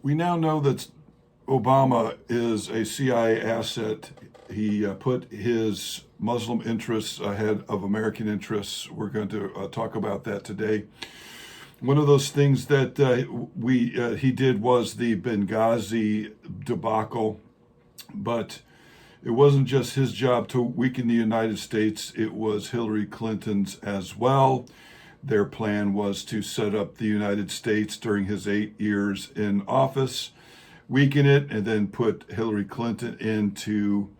We now know that Obama is a CIA asset. He put his Muslim interests ahead of American interests. We're going to talk about that today. One of those things that he did was the Benghazi debacle, but it wasn't just his job to weaken the United States, it was Hillary Clinton's as well. Their plan was to set up the United States during his 8 years in office, weaken it, and then put Hillary Clinton in to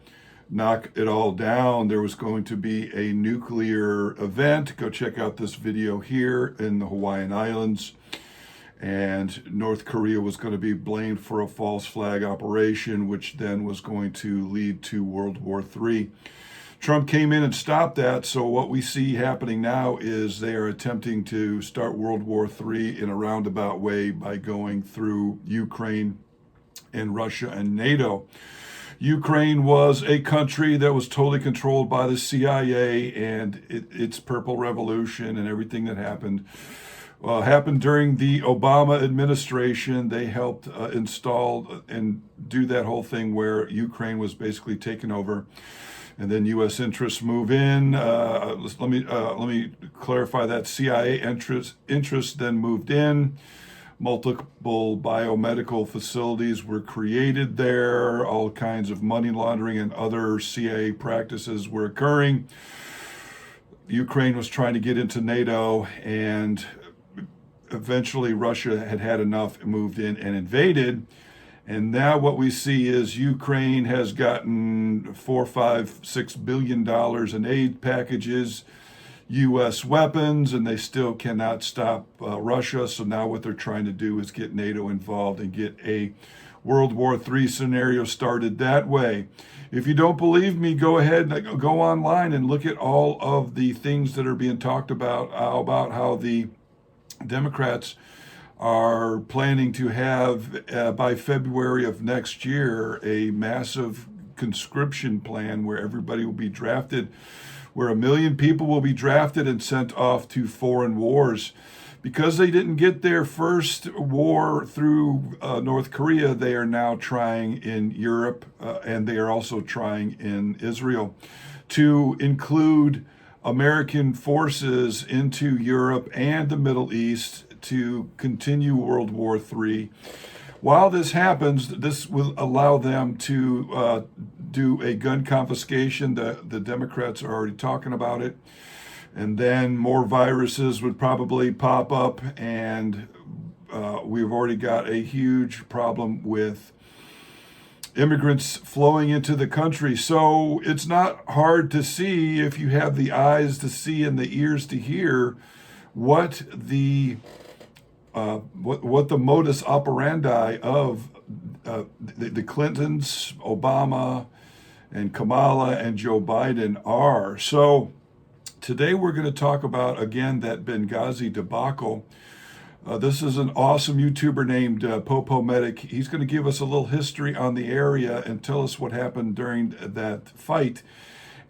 knock it all down. There was going to be a nuclear event. Go check out this video here in the Hawaiian Islands. And North Korea was going to be blamed for a false flag operation, which then was going to lead to World War III. Trump came in and stopped that. So what we see happening now is they are attempting to start World War III in a roundabout way by going through Ukraine and Russia and NATO. Ukraine was a country that was totally controlled by the CIA, and its Purple Revolution and everything that happened during the Obama administration. They helped install and do that whole thing where Ukraine was basically taken over, and then U.S. interests move in. Let me clarify that. CIA interests then moved in. Multiple biomedical facilities were created there. All kinds of money laundering and other CIA practices were occurring. Ukraine was trying to get into NATO, and eventually Russia had had enough, moved in and invaded. And now what we see is Ukraine has gotten $4, $5, $6 billion in aid packages, U.S. weapons, and they still cannot stop Russia. So now what they're trying to do is get NATO involved and get a World War III scenario started that way. If you don't believe me, go ahead and go online and look at all of the things that are being talked about how the Democrats are planning to have, by February of next year, a massive conscription plan where everybody will be drafted, where 1 million people will be drafted and sent off to foreign wars. Because they didn't get their first war through North Korea, they are now trying in Europe, and they are also trying in Israel to include American forces into Europe and the Middle East to continue World War III. While this happens, this will allow them to do a gun confiscation. The Democrats are already talking about it. And then more viruses would probably pop up, and we've already got a huge problem with immigrants flowing into the country. So it's not hard to see, if you have the eyes to see and the ears to hear, what the modus operandi of the Clintons, Obama, and Kamala and Joe Biden are. So today we're going to talk about, again, that Benghazi debacle. This is an awesome YouTuber named Popo Medic. He's going to give us a little history on the area and tell us what happened during that fight.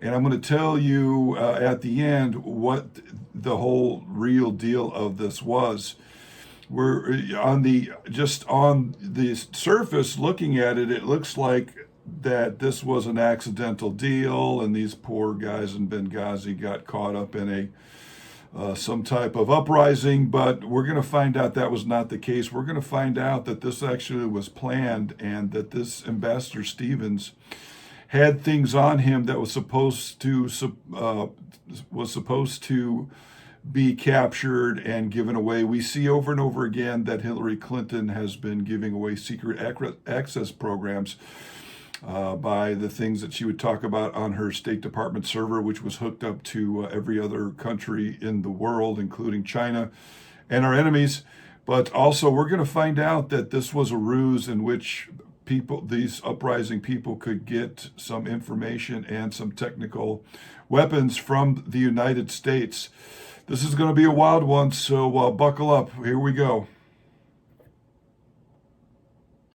And I'm going to tell you at the end what the whole real deal of this was. We're on the surface looking at it, it looks like that this was an accidental deal, and these poor guys in Benghazi got caught up in some type of uprising. But we're going to find out that was not the case. We're going to find out that this actually was planned, and that this Ambassador Stevens had things on him that was supposed to be captured and given away. We see over and over again that Hillary Clinton has been giving away secret access programs by the things that she would talk about on her State Department server, which was hooked up to every other country in the world, including China and our enemies. But also, we're going to find out that this was a ruse in which these uprising people could get some information and some technical weapons from the United States. This is going to be a wild one, so buckle up. Here we go.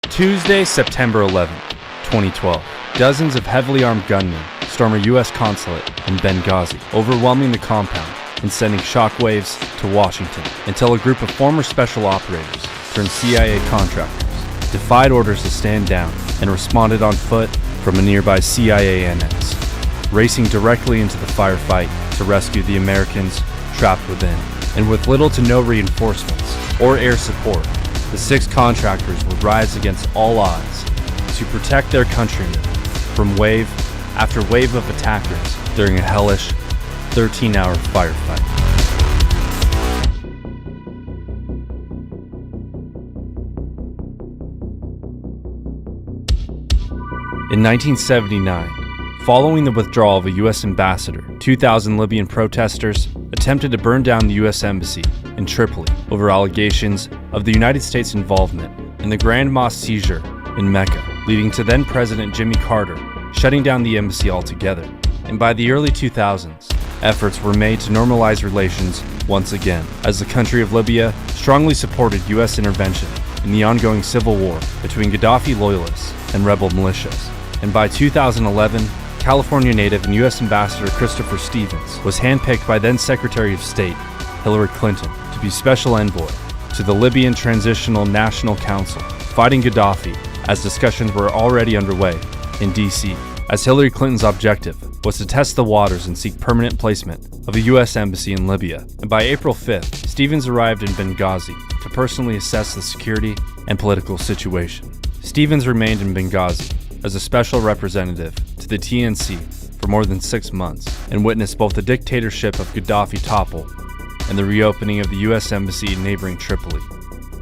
Tuesday, September 11th, 2012. Dozens of heavily armed gunmen storm a U.S. consulate in Benghazi, overwhelming the compound and sending shockwaves to Washington until a group of former special operators turned CIA contractors defied orders to stand down and responded on foot from a nearby CIA annex, racing directly into the firefight to rescue the Americans trapped within. And with little to no reinforcements or air support, the 6 contractors would rise against all odds to protect their countrymen from wave after wave of attackers during a hellish 13-hour firefight. In 1979, following the withdrawal of a U.S. ambassador, 2,000 Libyan protesters attempted to burn down the U.S. embassy in Tripoli over allegations of the United States' involvement in the Grand Mosque seizure in Mecca, leading to then-President Jimmy Carter shutting down the embassy altogether. And by the early 2000s, efforts were made to normalize relations once again, as the country of Libya strongly supported U.S. intervention in the ongoing civil war between Gaddafi loyalists and rebel militias. And by 2011, California native and U.S. Ambassador Christopher Stevens was handpicked by then Secretary of State Hillary Clinton to be special envoy to the Libyan Transitional National Council, fighting Gaddafi as discussions were already underway in D.C., as Hillary Clinton's objective was to test the waters and seek permanent placement of a U.S. embassy in Libya. And by April 5th, Stevens arrived in Benghazi to personally assess the security and political situation. Stevens remained in Benghazi as a special representative to the TNC for more than 6 months and witnessed both the dictatorship of Gaddafi topple and the reopening of the U.S. embassy in neighboring Tripoli.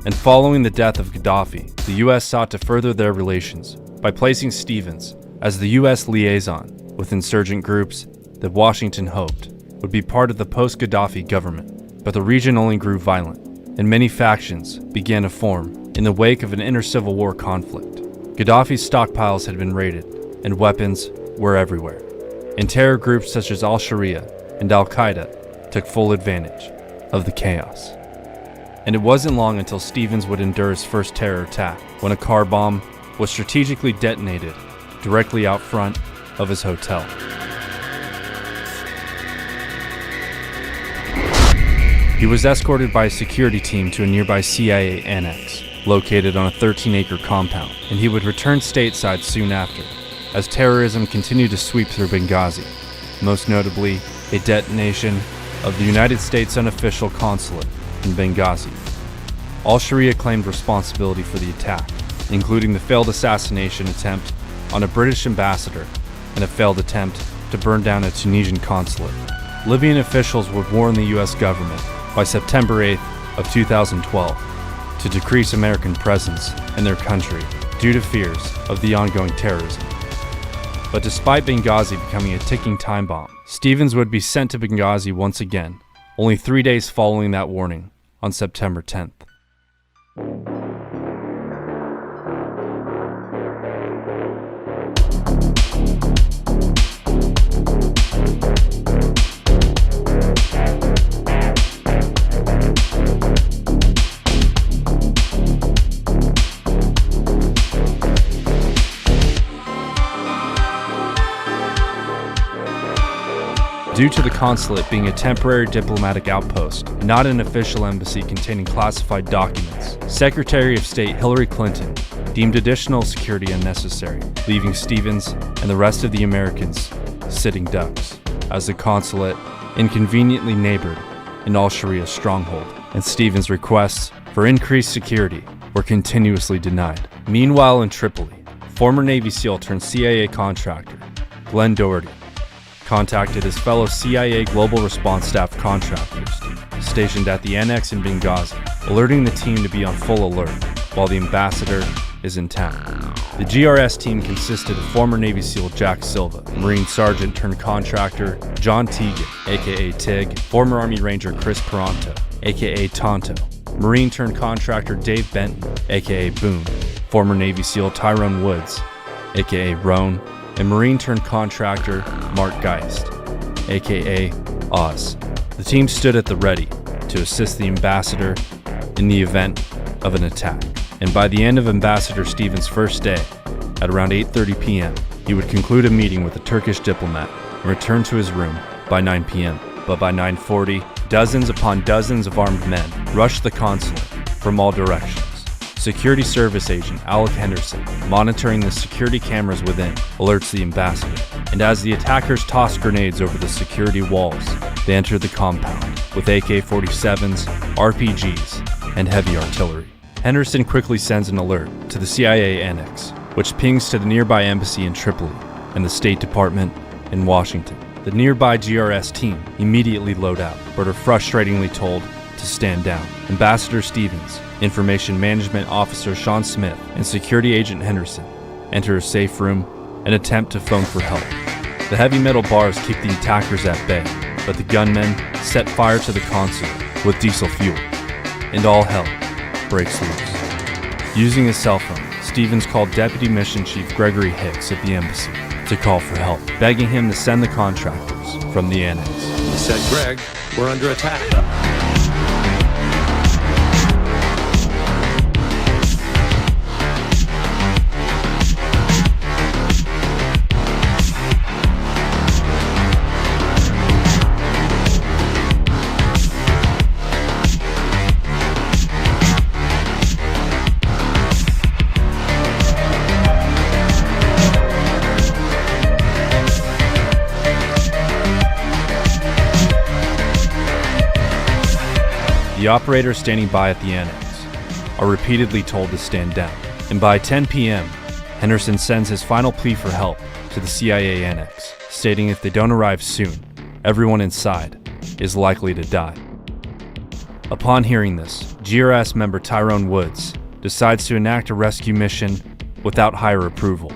And following the death of Gaddafi, the U.S. sought to further their relations by placing Stevens as the U.S. liaison with insurgent groups that Washington hoped would be part of the post-Gaddafi government. But the region only grew violent, and many factions began to form in the wake of an inter-civil war conflict. Gaddafi's stockpiles had been raided, and weapons were everywhere. And terror groups such as Al-Sharia and Al-Qaeda took full advantage of the chaos. And it wasn't long until Stevens would endure his first terror attack, when a car bomb was strategically detonated directly out front of his hotel. He was escorted by a security team to a nearby CIA annex, located on a 13-acre compound, and he would return stateside soon after, as terrorism continued to sweep through Benghazi, most notably a detonation of the United States unofficial consulate in Benghazi. Al-Sharia claimed responsibility for the attack, including the failed assassination attempt on a British ambassador and a failed attempt to burn down a Tunisian consulate. Libyan officials would warn the U.S. government by September 8th of 2012 to decrease American presence in their country due to fears of the ongoing terrorism. But despite Benghazi becoming a ticking time bomb, Stevens would be sent to Benghazi once again, only 3 days following that warning, on September 10th. Due to the consulate being a temporary diplomatic outpost, not an official embassy containing classified documents, Secretary of State Hillary Clinton deemed additional security unnecessary, leaving Stevens and the rest of the Americans sitting ducks, as the consulate inconveniently neighbored an Al-Sharia stronghold, and Stevens' requests for increased security were continuously denied. Meanwhile in Tripoli, former Navy SEAL turned CIA contractor Glenn Doherty contacted his fellow CIA Global Response Staff contractors stationed at the annex in Benghazi, alerting the team to be on full alert while the ambassador is in town. The GRS team consisted of former Navy SEAL Jack Silva, Marine Sergeant turned contractor John Teagan, aka Tig, former Army Ranger Chris Peranto, aka Tonto, Marine turned contractor Dave Benton, aka Boone, former Navy SEAL Tyrone Woods, aka Roan, and Marine turned contractor Mark Geist, aka Oz. The team stood at the ready to assist the ambassador in the event of an attack. And by the end of Ambassador Stevens' first day, at around 8:30 p.m., he would conclude a meeting with a Turkish diplomat and return to his room by 9 p.m. But by 9:40, dozens upon dozens of armed men rushed the consulate from all directions, Security Service Agent Alec Henderson, monitoring the security cameras within, alerts the ambassador. And as the attackers toss grenades over the security walls, they enter the compound with AK-47s, RPGs, and heavy artillery. Henderson quickly sends an alert to the CIA annex, which pings to the nearby embassy in Tripoli and the State Department in Washington. The nearby GRS team immediately load out, but are frustratingly told to stand down. Ambassador Stevens, Information Management Officer Sean Smith, and Security Agent Henderson enter a safe room and attempt to phone for help. The heavy metal bars keep the attackers at bay, but the gunmen set fire to the consulate with diesel fuel, and all hell breaks loose. Using his cell phone, Stevens called Deputy Mission Chief Gregory Hicks at the embassy to call for help, begging him to send the contractors from the annex. He said, "Greg, we're under attack." The operators standing by at the annex are repeatedly told to stand down, and by 10 p.m., Henderson sends his final plea for help to the CIA annex, stating if they don't arrive soon, everyone inside is likely to die. Upon hearing this, GRS member Tyrone Woods decides to enact a rescue mission without higher approval.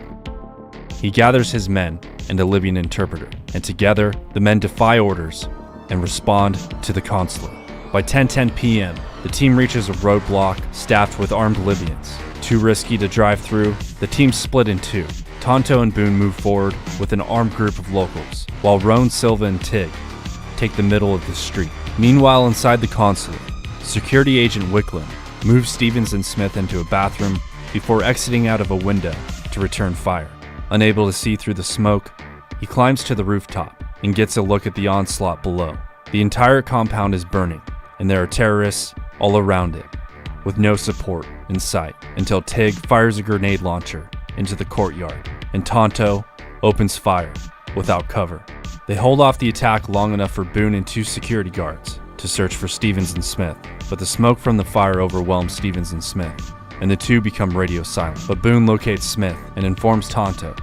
He gathers his men and a Libyan interpreter, and together the men defy orders and respond to the consulate. By 10:10 p.m., the team reaches a roadblock staffed with armed Libyans. Too risky to drive through, the team split in two. Tonto and Boone move forward with an armed group of locals, while Roan, Silva, and Tig take the middle of the street. Meanwhile, inside the consulate, Security Agent Wicklund moves Stevens and Smith into a bathroom before exiting out of a window to return fire. Unable to see through the smoke, he climbs to the rooftop and gets a look at the onslaught below. The entire compound is burning, and there are terrorists all around it, with no support in sight, until Tig fires a grenade launcher into the courtyard, and Tonto opens fire without cover. They hold off the attack long enough for Boone and two security guards to search for Stevens and Smith, but the smoke from the fire overwhelms Stevens and Smith, and the two become radio silent. But Boone locates Smith and informs Tonto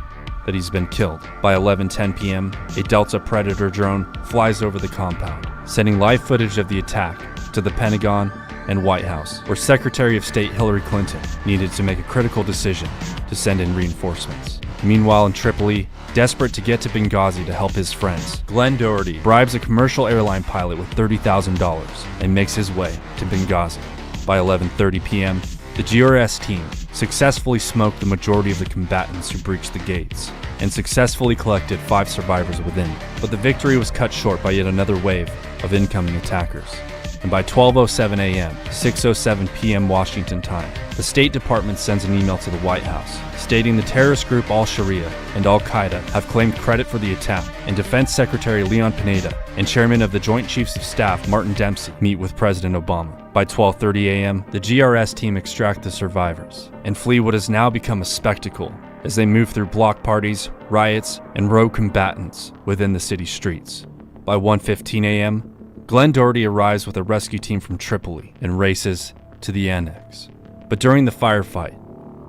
that he's been killed. By 11:10 p.m., a Delta Predator drone flies over the compound, sending live footage of the attack to the Pentagon and White House, where Secretary of State Hillary Clinton needed to make a critical decision to send in reinforcements. Meanwhile, in Tripoli, desperate to get to Benghazi to help his friends, Glenn Doherty bribes a commercial airline pilot with $30,000 and makes his way to Benghazi. By 11:30 p.m., the GRS team successfully smoked the majority of the combatants who breached the gates and successfully collected 5 survivors within. But the victory was cut short by yet another wave of incoming attackers. And by 12:07 a.m., 6:07 p.m. Washington time, the State Department sends an email to the White House stating the terrorist group Al-Sharia and Al-Qaeda have claimed credit for the attack, and Defense Secretary Leon Pineda and Chairman of the Joint Chiefs of Staff Martin Dempsey meet with President Obama. By 12:30 a.m., the GRS team extract the survivors and flee what has now become a spectacle as they move through block parties, riots, and rogue combatants within the city streets. By 1:15 a.m., Glenn Doherty arrives with a rescue team from Tripoli and races to the annex. But during the firefight,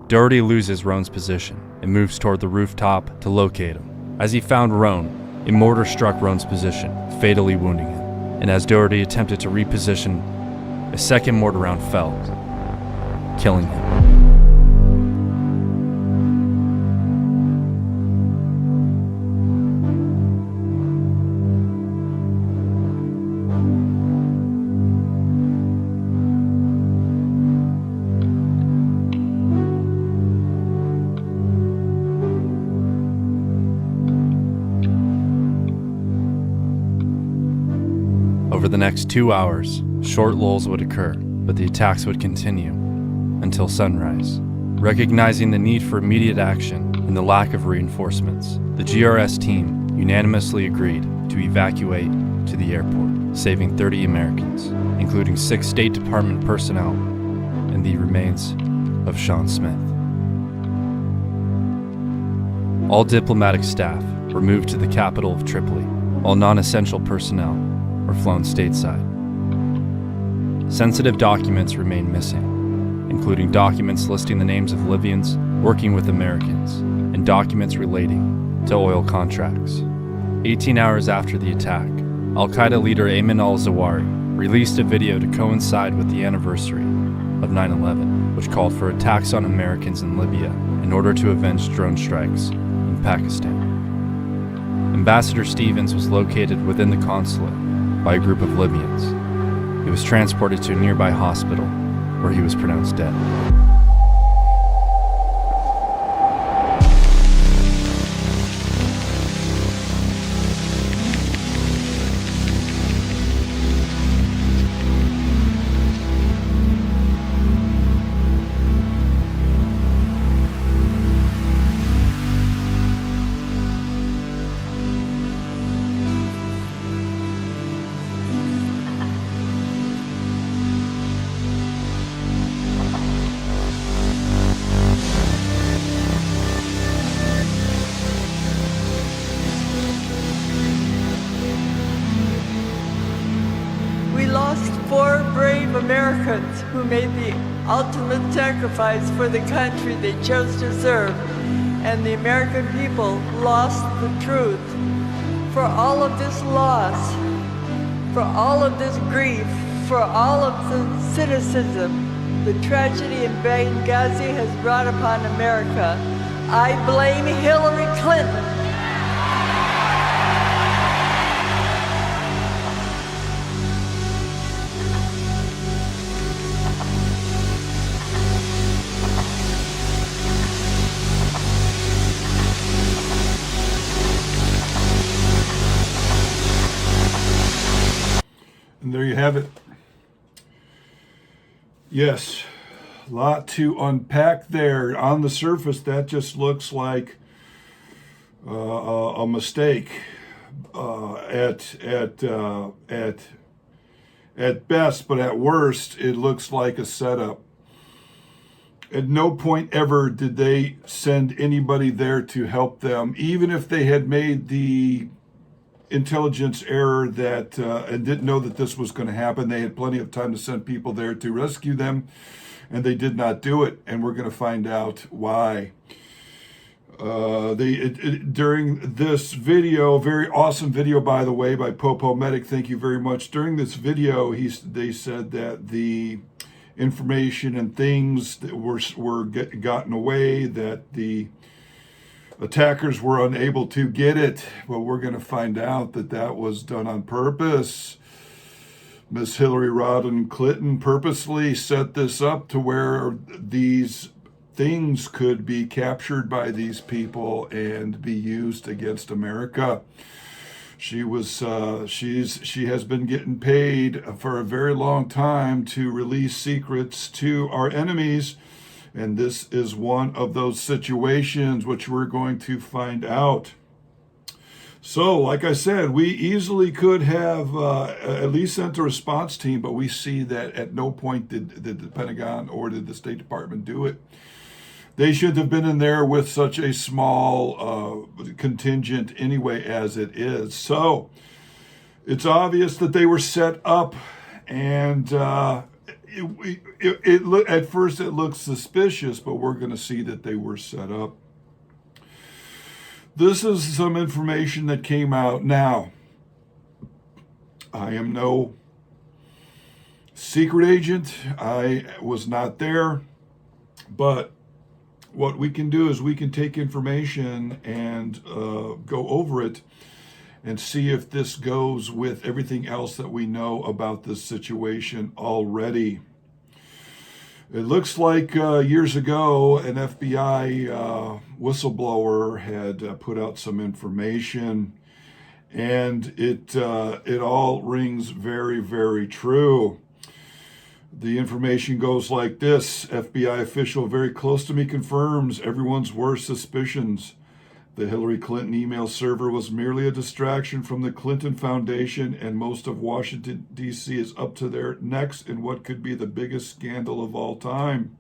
Doherty loses Roan's position and moves toward the rooftop to locate him. As he found Roan, a mortar struck Roan's position, fatally wounding him. And as Doherty attempted to reposition, a second mortar round fell, killing him. Over the next 2 hours, short lulls would occur, but the attacks would continue until sunrise. Recognizing the need for immediate action and the lack of reinforcements, the GRS team unanimously agreed to evacuate to the airport, saving 30 Americans, including 6 State Department personnel and the remains of Sean Smith. All diplomatic staff were moved to the capital of Tripoli. All non-essential personnel were flown stateside. Sensitive documents remain missing, including documents listing the names of Libyans working with Americans and documents relating to oil contracts. 18 hours after the attack, Al-Qaeda leader Ayman al-Zawahiri released a video to coincide with the anniversary of 9/11, which called for attacks on Americans in Libya in order to avenge drone strikes in Pakistan. Ambassador Stevens was located within the consulate by a group of Libyans. He was transported to a nearby hospital where he was pronounced dead. Four brave Americans who made the ultimate sacrifice for the country they chose to serve, and the American people lost the truth. For all of this loss, for all of this grief, for all of the cynicism the tragedy in Benghazi has brought upon America, I blame Hillary Clinton. And there you have it. Yes, a lot to unpack there. On the surface, that just looks like a mistake at best, but at worst, it looks like a setup. At no point ever did they send anybody there to help them, even if they had made the intelligence error that and didn't know that this was going to happen. They had plenty of time to send people there to rescue them, and they did not do it, and we're going to find out why. During this video, very awesome video, by the way, by Popo Medic, thank you very much. During this video, they said that the information and things that were gotten away, that the attackers were unable to get it. Well, we're going to find out that that was done on purpose. Miss Hillary Rodham Clinton purposely set this up to where these things could be captured by these people and be used against America. She has been getting paid for a very long time to release secrets to our enemies. And this is one of those situations which we're going to find out. So, like I said, we easily could have at least sent a response team, but we see that at no point did the Pentagon or did the State Department do it. They should have been in there with such a small contingent anyway as it is. So, it's obvious that they were set up, and at first it looks suspicious, but we're going to see that they were set up. This is some information that came out. Now, I am no secret agent. I was not there. But what we can do is we can take information and go over it and see if this goes with everything else that we know about this situation already. It looks like years ago, an FBI whistleblower had put out some information, and it all rings very, very true. The information goes like this. FBI official very close to me confirms everyone's worst suspicions. The Hillary Clinton email server was merely a distraction from the Clinton Foundation, and most of Washington, D.C. is up to their necks in what could be the biggest scandal of all time.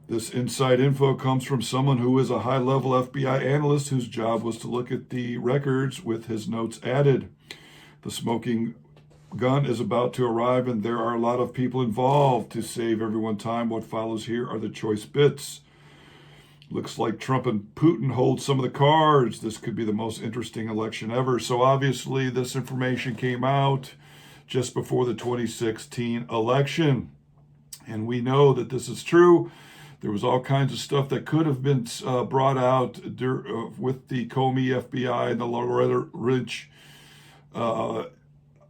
This inside info comes from someone who is a high-level FBI analyst whose job was to look at the records with his notes added. The smoking gun is about to arrive, and there are a lot of people involved. To save everyone time, what follows here are the choice bits. Looks like Trump and Putin hold some of the cards. This could be the most interesting election ever. So obviously this information came out just before the 2016 election. And we know that this is true. There was all kinds of stuff that could have been brought out with the Comey FBI and the Loretta Lynch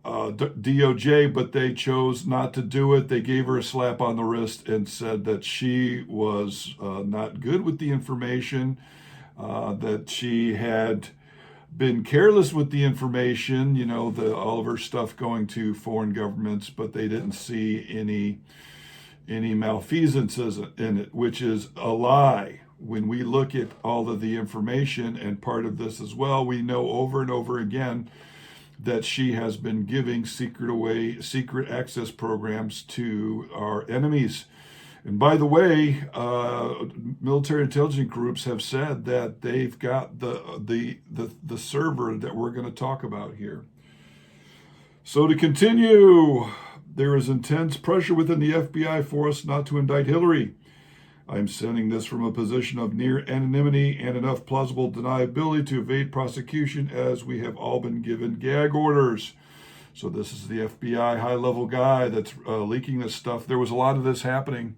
DOJ, but they chose not to do it. They gave her a slap on the wrist and said that she was not good with the information, that she had been careless with the information, all of her stuff going to foreign governments, but they didn't see any malfeasances in it, which is a lie. When we look at all of the information, and part of this as well, we know over and over again that she has been giving secret access programs to our enemies. And by the way, military intelligence groups have said that they've got the server that we're going to talk about here. So to continue, there is intense pressure within the FBI for us not to indict Hillary. I'm sending this from a position of near anonymity and enough plausible deniability to evade prosecution, as we have all been given gag orders. So this is the FBI high-level guy that's leaking this stuff. There was a lot of this happening.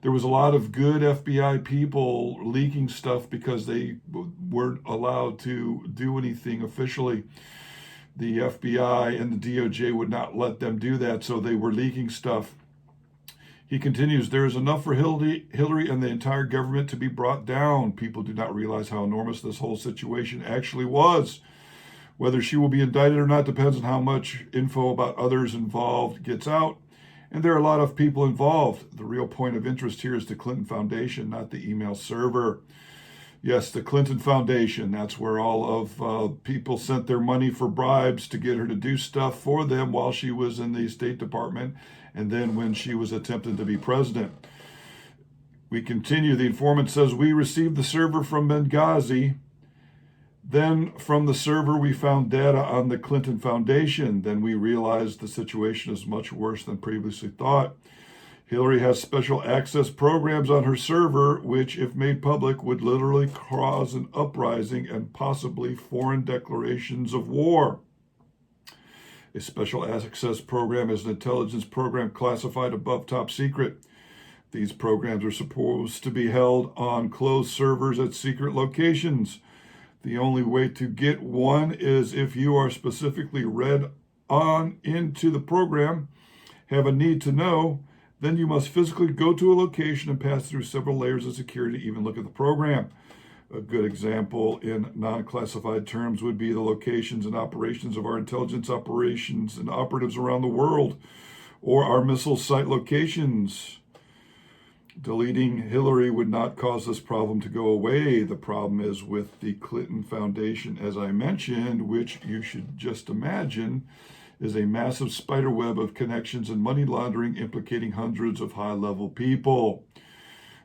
There was a lot of good FBI people leaking stuff because they weren't allowed to do anything officially. The FBI and the DOJ would not let them do that, so they were leaking stuff. He continues, there is enough for Hillary and the entire government to be brought down. People do not realize how enormous this whole situation actually was. Whether she will be indicted or not depends on how much info about others involved gets out. And there are a lot of people involved. The real point of interest here is the Clinton Foundation, not the email server. Yes, the Clinton Foundation. That's where all of people sent their money for bribes to get her to do stuff for them while she was in the State Department, and then when she was attempting to be president. We continue. The informant says, we received the server from Benghazi. Then from the server, we found data on the Clinton Foundation. Then we realized the situation is much worse than previously thought. Hillary has special access programs on her server, which, if made public, would literally cause an uprising and possibly foreign declarations of war. A special access program is an intelligence program classified above top secret. These programs are supposed to be held on closed servers at secret locations. The only way to get one is if you are specifically read on into the program, have a need to know, then you must physically go to a location and pass through several layers of security to even look at the program. A good example in non-classified terms would be the locations and operations of our intelligence operations and operatives around the world, or our missile site locations. Deleting Hillary would not cause this problem to go away. The problem is with the Clinton Foundation, as I mentioned, which you should just imagine is a massive spider web of connections and money laundering implicating hundreds of high-level people.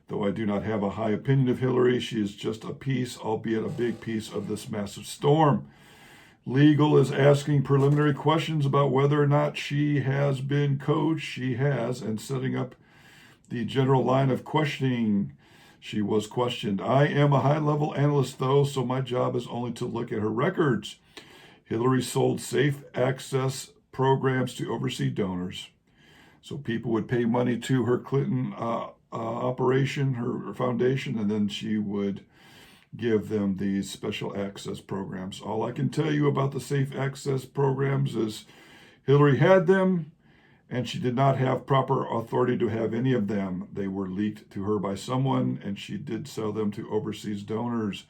Though I do not have a high opinion of Hillary, she is just a piece, albeit a big piece, of this massive storm. Legal is asking preliminary questions about whether or not she has been coached. She has, and setting up the general line of questioning. She was questioned. I am a high-level analyst, though, so my job is only to look at her records. Hillary sold safe access programs to overseas donors. So people would pay money to her Clinton operation, her foundation, and then she would give them these special access programs. All I can tell you about the safe access programs is Hillary had them, and she did not have proper authority to have any of them. They were leaked to her by someone, and she did sell them to overseas donors.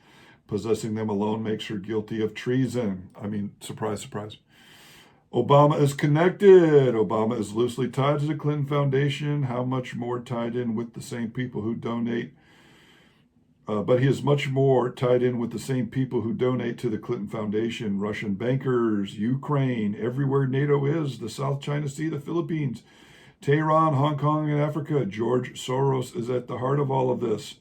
Possessing them alone makes her guilty of treason. I mean, surprise, surprise. Obama is connected. Obama is loosely tied to the Clinton Foundation. How much more tied in with the same people who donate? But he is much more tied in with the same people who donate to the Clinton Foundation. Russian bankers, Ukraine, everywhere NATO is, the South China Sea, the Philippines. Tehran, Hong Kong, and Africa. George Soros is at the heart of all of this.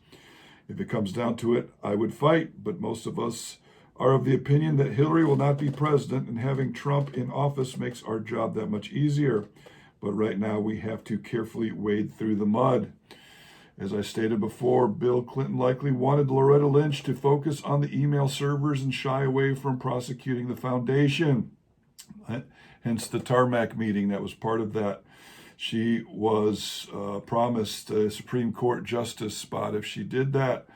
If it comes down to it, I would fight, but most of us are of the opinion that Hillary will not be president, and having Trump in office makes our job that much easier. But right now we have to carefully wade through the mud. As I stated before, Bill Clinton likely wanted Loretta Lynch to focus on the email servers and shy away from prosecuting the foundation. Hence the tarmac meeting that was part of that. She was promised a Supreme Court justice spot if she did that.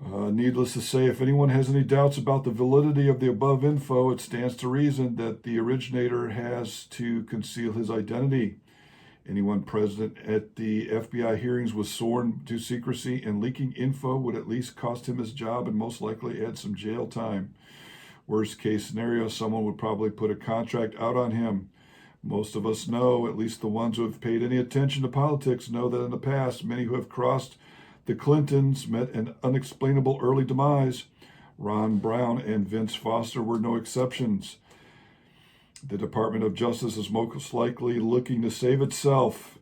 Needless to say, if anyone has any doubts about the validity of the above info, it stands to reason that the originator has to conceal his identity. Anyone present at the FBI hearings was sworn to secrecy, and leaking info would at least cost him his job and most likely add some jail time. Worst case scenario, someone would probably put a contract out on him. Most of us know, at least the ones who have paid any attention to politics, know that in the past, many who have crossed the Clintons met an unexplainable early demise. Ron Brown and Vince Foster were no exceptions. The Department of Justice is most likely looking to save itself.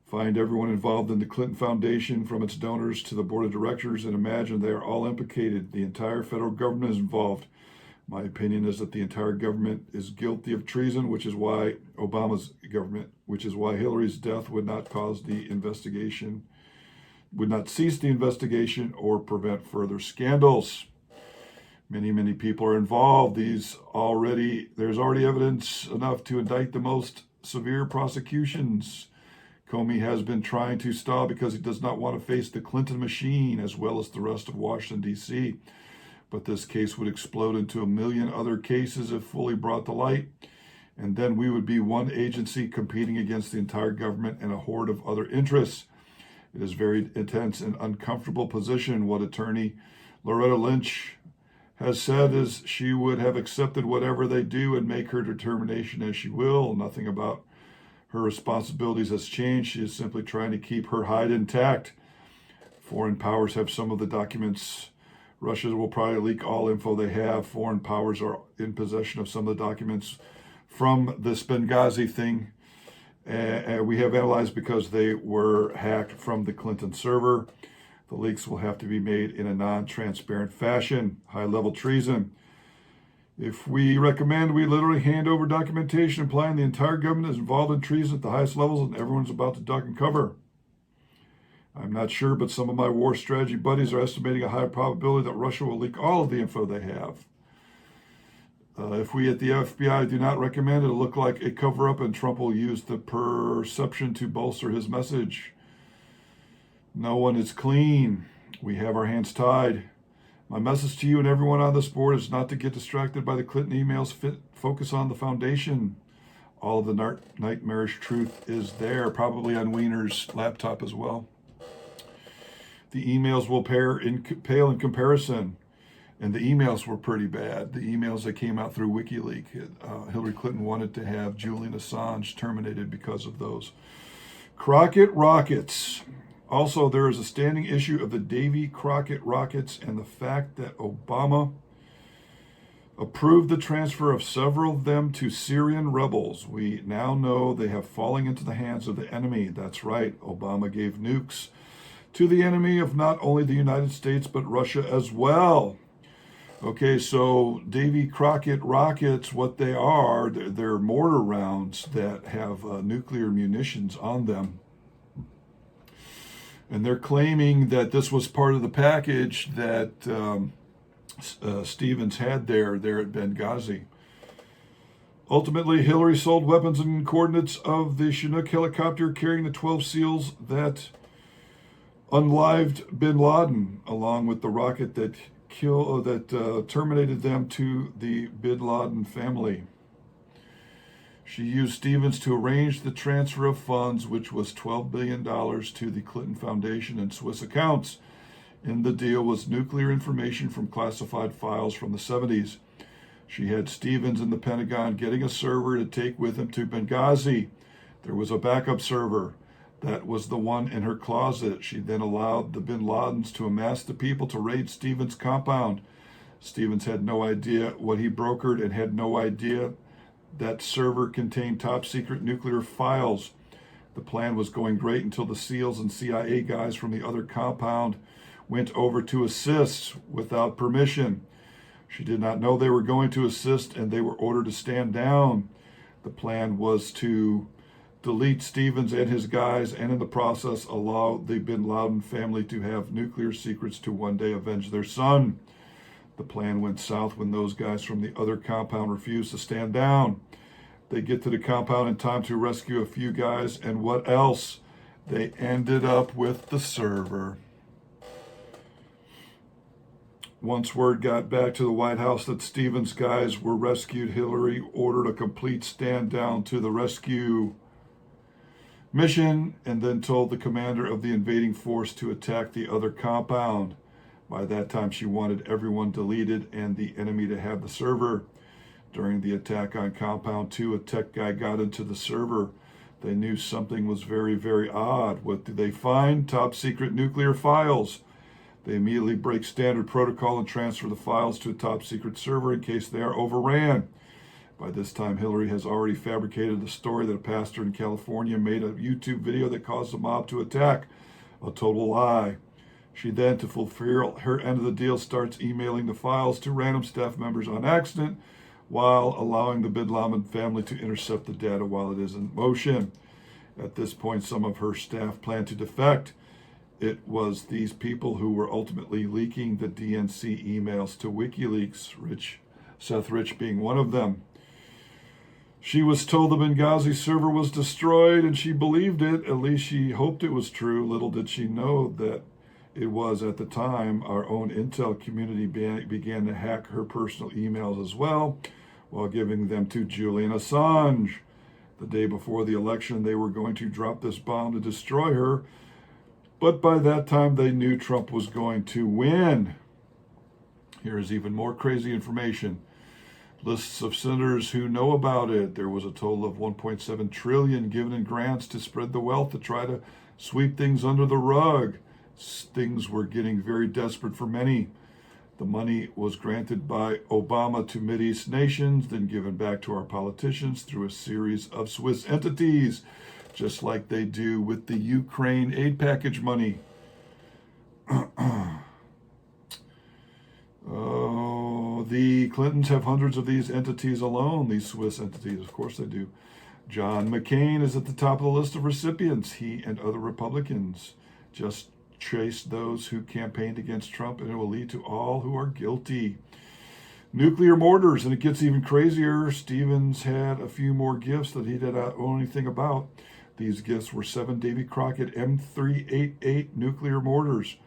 Find everyone involved in the Clinton Foundation, from its donors to the board of directors, and imagine they are all implicated. The entire federal government is involved. My opinion is that the entire government is guilty of treason, which is why Obama's government, which is why Hillary's death would not cease the investigation or prevent further scandals. Many people are involved. There's already evidence enough to indict the most severe prosecutions. Comey has been trying to stall because he does not want to face the Clinton machine as well as the rest of Washington, D.C., but this case would explode into a million other cases if fully brought to light, and then we would be one agency competing against the entire government and a horde of other interests. It is a very intense and uncomfortable position. What attorney Loretta Lynch has said is she would have accepted whatever they do and make her determination as she will. Nothing about her responsibilities has changed. She is simply trying to keep her hide intact. Foreign powers have some of the documents. Russia will probably leak all info they have. Foreign powers are in possession of some of the documents from this Benghazi thing. We have analyzed because they were hacked from the Clinton server. The leaks will have to be made in a non-transparent fashion. High-level treason. If we recommend, we literally hand over documentation implying the entire government is involved in treason at the highest levels and everyone's about to duck and cover. I'm not sure, but some of my war strategy buddies are estimating a high probability that Russia will leak all of the info they have. If we at the FBI do not recommend it, it'll look like a cover-up, and Trump will use the perception to bolster his message. No one is clean. We have our hands tied. My message to you and everyone on this board is not to get distracted by the Clinton emails. Focus on the foundation. All of the nightmarish truth is there, probably on Wiener's laptop as well. The emails will pale in comparison, and the emails were pretty bad. The emails that came out through WikiLeaks. Hillary Clinton wanted to have Julian Assange terminated because of those. Crockett rockets. Also, there is a standing issue of the Davy Crockett rockets and the fact that Obama approved the transfer of several of them to Syrian rebels. We now know they have fallen into the hands of the enemy. That's right, Obama gave nukes to the enemy of not only the United States, but Russia as well. Okay, so Davy Crockett rockets, what they are, they're mortar rounds that have nuclear munitions on them. And they're claiming that this was part of the package that Stevens had there at Benghazi. Ultimately, Hillary sold weapons and coordinates of the Chinook helicopter carrying the 12 SEALs that unlived bin Laden, along with the rocket that terminated them, to the bin Laden family. She used Stevens to arrange the transfer of funds, which was $12 billion to the Clinton Foundation and Swiss accounts. In the deal was nuclear information from classified files from the 70s. She had Stevens in the Pentagon getting a server to take with him to Benghazi. There was a backup server. That was the one in her closet. She then allowed the bin Ladens to amass the people to raid Stevens' compound. Stevens had no idea what he brokered and had no idea that server contained top secret nuclear files. The plan was going great until the SEALs and CIA guys from the other compound went over to assist without permission. She did not know they were going to assist, and they were ordered to stand down. The plan was to delete Stevens and his guys, and in the process allow the bin Laden family to have nuclear secrets to one day avenge their son. The plan went south when those guys from the other compound refused to stand down. They get to the compound in time to rescue a few guys, and what else? They ended up with the server. Once word got back to the White House that Stevens' guys were rescued, Hillary ordered a complete stand down to the rescue mission and then told the commander of the invading force to attack the other compound. By that time, she wanted everyone deleted and the enemy to have the server. During the attack on Compound 2, a tech guy got into the server. They knew something was very, very odd. What did they find? Top secret nuclear files. They immediately break standard protocol and transfer the files to a top secret server in case they are overran. By this time, Hillary has already fabricated the story that a pastor in California made a YouTube video that caused the mob to attack. A total lie. She then, to fulfill her end of the deal, starts emailing the files to random staff members on accident while allowing the bin Laden family to intercept the data while it is in motion. At this point, some of her staff plan to defect. It was these people who were ultimately leaking the DNC emails to WikiLeaks, Seth Rich being one of them. She was told the Benghazi server was destroyed, and she believed it. At least she hoped it was true. Little did she know that it was, at the time, our own intel community began to hack her personal emails as well, while giving them to Julian Assange. The day before the election, they were going to drop this bomb to destroy her. But by that time, they knew Trump was going to win. Here is even more crazy information. Lists of senators who know about it. There was a total of $1.7 trillion given in grants to spread the wealth to try to sweep things under the rug. Things were getting very desperate for many. The money was granted by Obama to Mideast nations, then given back to our politicians through a series of Swiss entities, just like they do with the Ukraine aid package money. The Clintons have hundreds of these entities alone, these Swiss entities. Of course they do. John McCain is at the top of the list of recipients. He and other Republicans just chased those who campaigned against Trump, and it will lead to all who are guilty. Nuclear mortars, and it gets even crazier. Stevens had a few more gifts that he did not know anything about. These gifts were 7 Davy Crockett M388 nuclear mortars.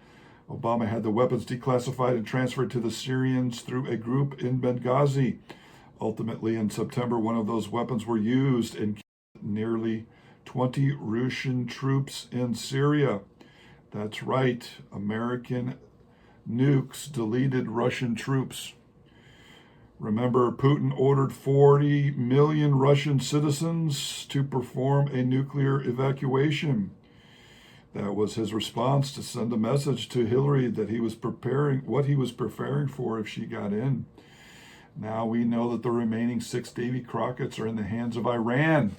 Obama had the weapons declassified and transferred to the Syrians through a group in Benghazi. Ultimately, in September, one of those weapons were used and killed nearly 20 Russian troops in Syria. That's right, American nukes deleted Russian troops. Remember, Putin ordered 40 million Russian citizens to perform a nuclear evacuation. That was his response to send a message to Hillary that he was preparing, what he was preparing for if she got in. Now we know that the remaining 6 Davy Crockett's are in the hands of Iran,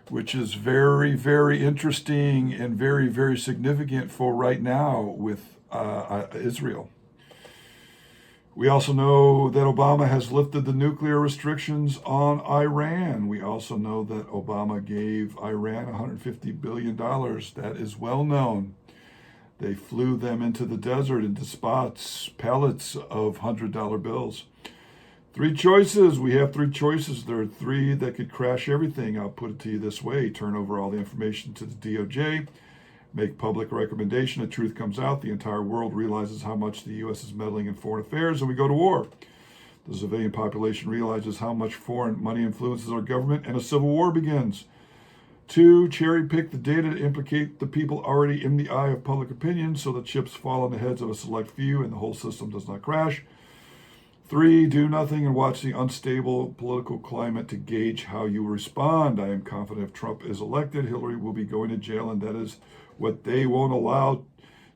which is very, very interesting and very, very significant for right now with Israel. We also know that Obama has lifted the nuclear restrictions on Iran. We also know that Obama gave Iran $150 billion. That is well known. They flew them into the desert into spots, pallets of $100 bills. 3 choices. We have 3 choices. There are 3 that could crash everything. I'll put it to you this way. Turn over all the information to the DOJ. Make public recommendation. The truth comes out. The entire world realizes how much the U.S. is meddling in foreign affairs, and we go to war. The civilian population realizes how much foreign money influences our government, and a civil war begins. 2, cherry pick the data to implicate the people already in the eye of public opinion so the chips fall on the heads of a select few and the whole system does not crash. 3, do nothing and watch the unstable political climate to gauge how you respond. I am confident if Trump is elected, Hillary will be going to jail, and that is what they won't allow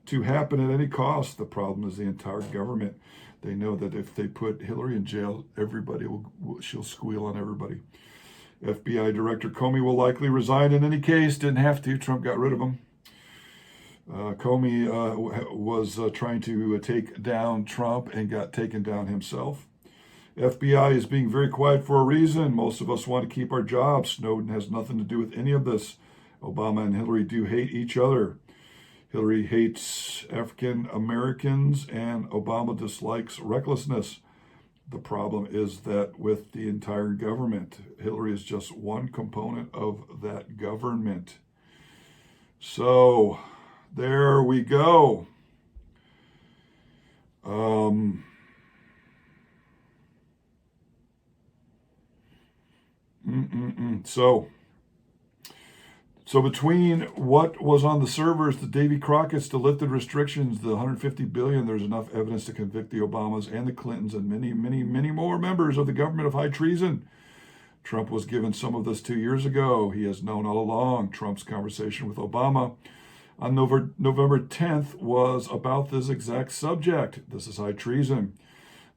to happen at any cost. The problem is the entire government. They know that if they put Hillary in jail, she'll squeal on everybody. FBI Director Comey will likely resign in any case. Didn't have to. Trump got rid of him. Comey was trying to take down Trump and got taken down himself. FBI is being very quiet for a reason. Most of us want to keep our jobs. Snowden has nothing to do with any of this. Obama and Hillary do hate each other. Hillary hates African Americans and Obama dislikes recklessness. The problem is that with the entire government, Hillary is just one component of that government. So there we go. So between what was on the servers, the Davy Crockett's, the lifted restrictions, the $150 billion, there's enough evidence to convict the Obamas and the Clintons and many, many, many more members of the government of high treason. Trump was given some of this 2 years ago. He has known all along. Trump's conversation with Obama on November 10th was about this exact subject. This is high treason.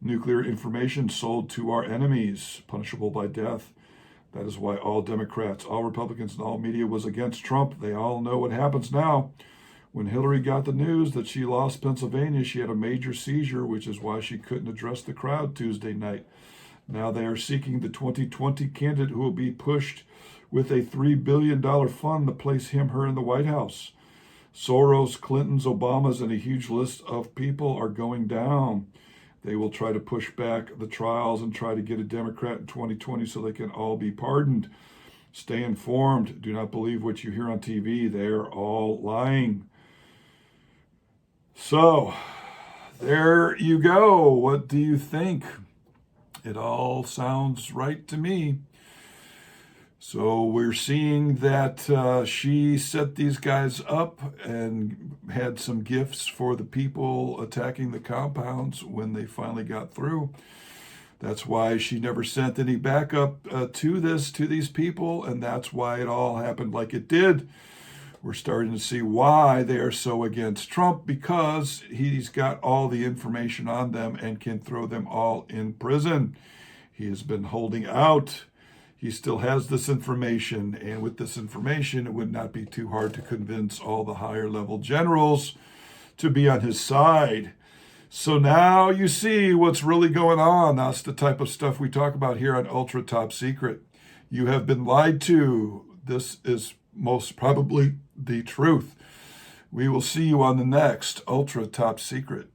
Nuclear information sold to our enemies, punishable by death. That is why all Democrats, all Republicans, and all media was against Trump. They all know what happens now. When Hillary got the news that she lost Pennsylvania, she had a major seizure, which is why she couldn't address the crowd Tuesday night. Now they are seeking the 2020 candidate who will be pushed with a $3 billion fund to place him, her in the White House. Soros, Clintons, Obamas, and a huge list of people are going down. They will try to push back the trials and try to get a Democrat in 2020 so they can all be pardoned. Stay informed. Do not believe what you hear on TV. They are all lying. So, there you go. What do you think? It all sounds right to me. So we're seeing that she set these guys up and had some gifts for the people attacking the compounds when they finally got through. That's why she never sent any backup to these people, and that's why it all happened like it did. We're starting to see why they are so against Trump, because he's got all the information on them and can throw them all in prison. He has been holding out. He still has this information, and with this information, it would not be too hard to convince all the higher level generals to be on his side. So now you see what's really going on. That's the type of stuff we talk about here on Ultra Top Secret. You have been lied to. This is most probably the truth. We will see you on the next Ultra Top Secret.